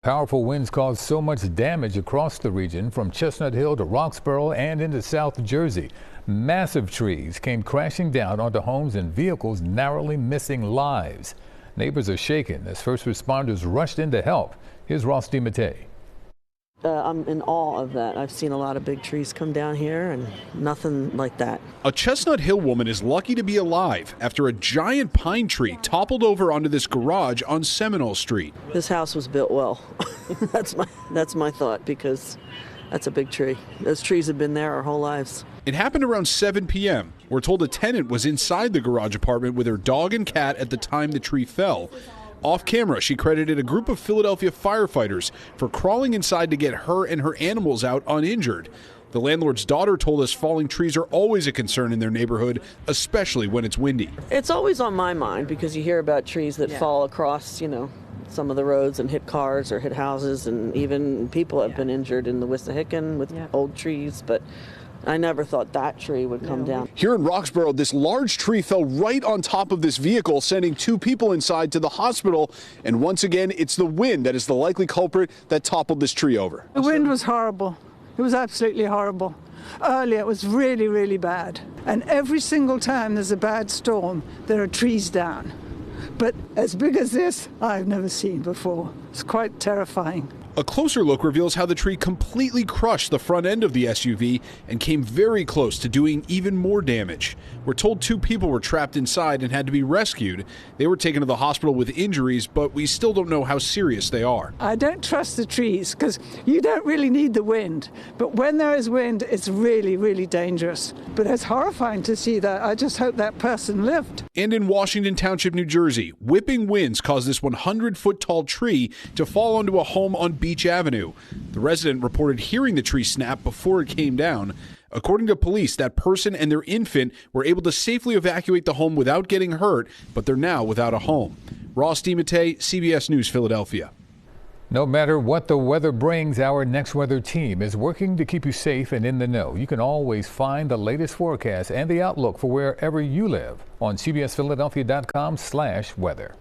Powerful winds caused so much damage across the region from Chestnut Hill to Roxborough and into South Jersey. Massive trees came crashing down onto homes and vehicles, narrowly missing lives. Neighbors are shaken as first responders rushed in to help. Here's DiMattei. I'm in awe of that. I've seen a lot of big trees come down here and nothing like that. A Chestnut Hill woman is lucky to be alive after a giant pine tree toppled over onto this garage on Seminole Street. This house was built well. That's my thought, because that's a big tree. Those trees have been there our whole lives. It happened around 7 p.m. We're told a tenant was inside the garage apartment with her dog and cat at the time the tree fell. Off camera, she credited a group of Philadelphia firefighters for crawling inside to get her and her animals out uninjured. The landlord's daughter told us falling trees are always a concern in their neighborhood, especially when it's windy. It's always on my mind because you hear about trees that fall across, some of the roads and hit cars or hit houses, and even people have been injured in the Wissahickon with old trees, but I never thought that tree would come down. Here in Roxborough, this large tree fell right on top of this vehicle, sending 2 people inside to the hospital. And once again, it's the wind that is the likely culprit that toppled this tree over. The wind was horrible. It was absolutely horrible. Earlier, it was really, really bad. And every single time there's a bad storm, there are trees down. But as big as this, I've never seen before. It's quite terrifying. A closer look reveals how the tree completely crushed the front end of the SUV and came very close to doing even more damage. We're told 2 people were trapped inside and had to be rescued. They were taken to the hospital with injuries, but we still don't know how serious they are. I don't trust the trees because you don't really need the wind. But when there is wind, it's really, really dangerous. But it's horrifying to see that. I just hope that person lived. And in Washington Township, New Jersey, whipping winds caused this 100-foot-tall tree to fall onto a home on Beach Avenue. The resident reported hearing the tree snap before it came down. According to police, that person and their infant were able to safely evacuate the home without getting hurt, but they're now without a home. DiMattei, CBS News, Philadelphia. No matter what the weather brings, our Next Weather team is working to keep you safe and in the know. You can always find the latest forecast and the outlook for wherever you live on cbsphiladelphia.com/weather.